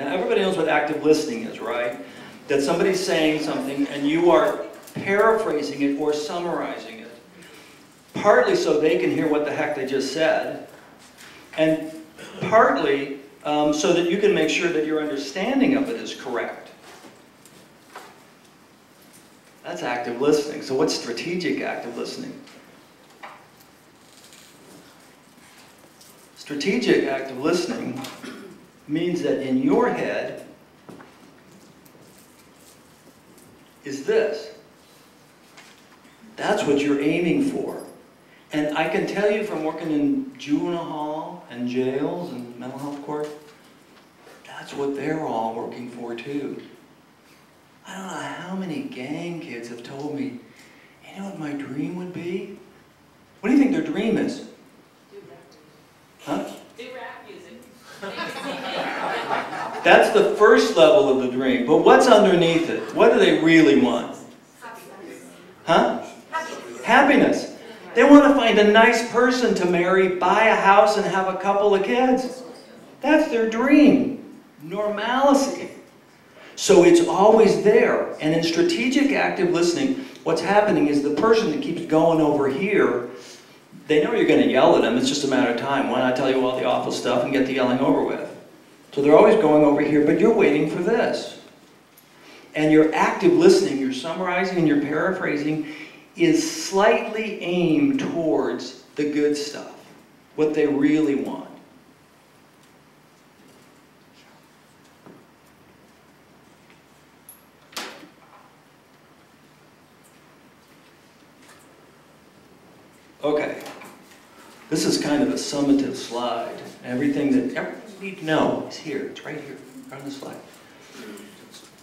Now everybody knows what active listening is, right? That somebody's saying something and you are paraphrasing it or summarizing it. Partly so they can hear what the heck they just said, and partly so that you can make sure that your understanding of it is correct. That's active listening. So what's strategic active listening? Strategic active listening means that in your head is this. That's what you're aiming for. And I can tell you from working in juvenile hall and jails and mental health court, that's what they're all working for too. I don't know how many gang kids have told me, you know what my dream would be? What do you think their dream is? Huh? Do rap music. That's the first level of the dream. But what's underneath it? What do they really want? Huh? Happiness. They want to find a nice person to marry, buy a house, and have a couple of kids. That's their dream. Normalcy. So it's always there. And in strategic active listening, what's happening is the person that keeps going over here, they know you're going to yell at them. It's just a matter of time. Why not tell you all the awful stuff and get the yelling over with? So they're always going over here, but you're waiting for this. And your active listening, your summarizing and your paraphrasing is slightly aimed towards the good stuff, what they really want. Okay, this is kind of a summative slide. Everything that everyone need to know is here. It's right here on the slide.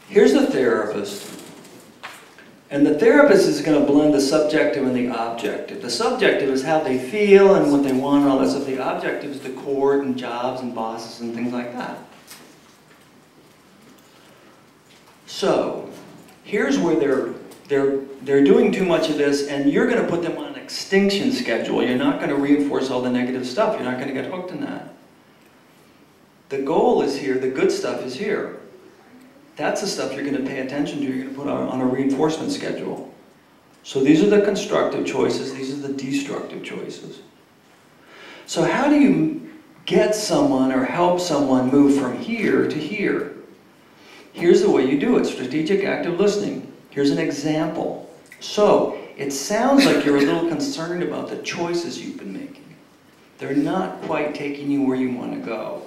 Here's the therapist. And the therapist is going to blend the subjective and the objective. The subjective is how they feel and what they want and all that stuff. The objective is the court and jobs and bosses and things like that. So, here's where they're doing too much of this, and you're going to put them on an extinction schedule. You're not going to reinforce all the negative stuff. You're not going to get hooked in that. The goal is here. The good stuff is here. That's the stuff you're going to pay attention to. You're going to put on a reinforcement schedule. So these are the constructive choices. These are the destructive choices. So how do you get someone or help someone move from here to here? Here's the way you do it. Strategic active listening. Here's an example. So it sounds like you're a little concerned about the choices you've been making. They're not quite taking you where you want to go.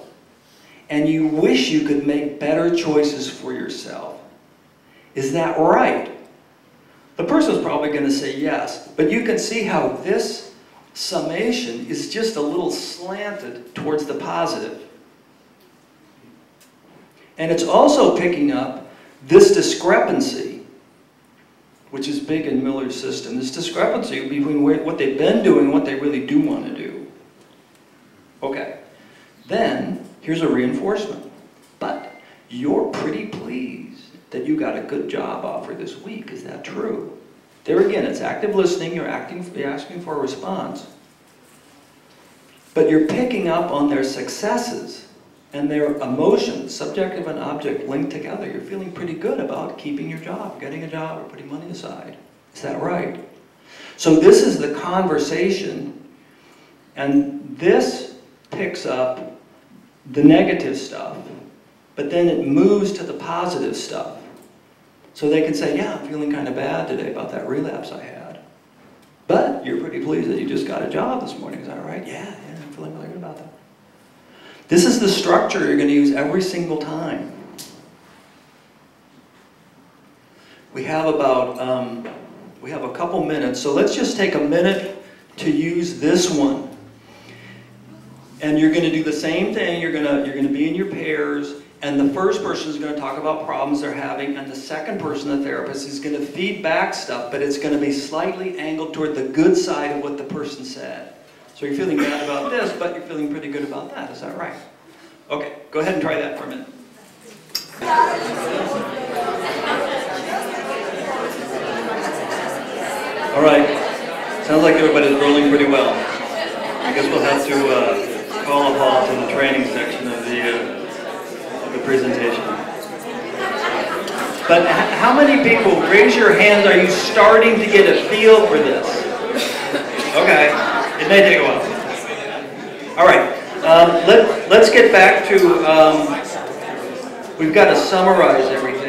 And you wish you could make better choices for yourself. Is that right? The person's probably going to say yes, but you can see how this summation is just a little slanted towards the positive. And it's also picking up this discrepancy, which is big in Miller's system, this discrepancy between what they've been doing and what they really do want to do. Okay, then here's a reinforcement. But you're pretty pleased that you got a good job offer this week. Is that true? There again, it's active listening. You're asking for a response. But you're picking up on their successes and their emotions, subjective and object, linked together. You're feeling pretty good about keeping your job, getting a job, or putting money aside. Is that right? So this is the conversation, and this picks up the negative stuff, but then it moves to the positive stuff. So they can say, yeah, I'm feeling kind of bad today about that relapse I had. But you're pretty pleased that you just got a job this morning, is that right? Yeah, I'm feeling really good about that. This is the structure you're going to use every single time. We have about, we have a couple minutes, so let's just take a minute to use this one. And you're going to do the same thing. You're going to be in your pairs, and the first person is going to talk about problems they're having, and the second person, the therapist, is going to feed back stuff, but it's going to be slightly angled toward the good side of what the person said. So you're feeling bad about this, but you're feeling pretty good about that. Is that right? Okay, go ahead and try that for a minute. All right. Sounds like everybody's rolling pretty well. I guess we'll have to call a halt in the training section of the presentation. But how many people, raise your hands, are you starting to get a feel for this? Okay, it may take a while. All right, let's get back to, we've got to summarize everything.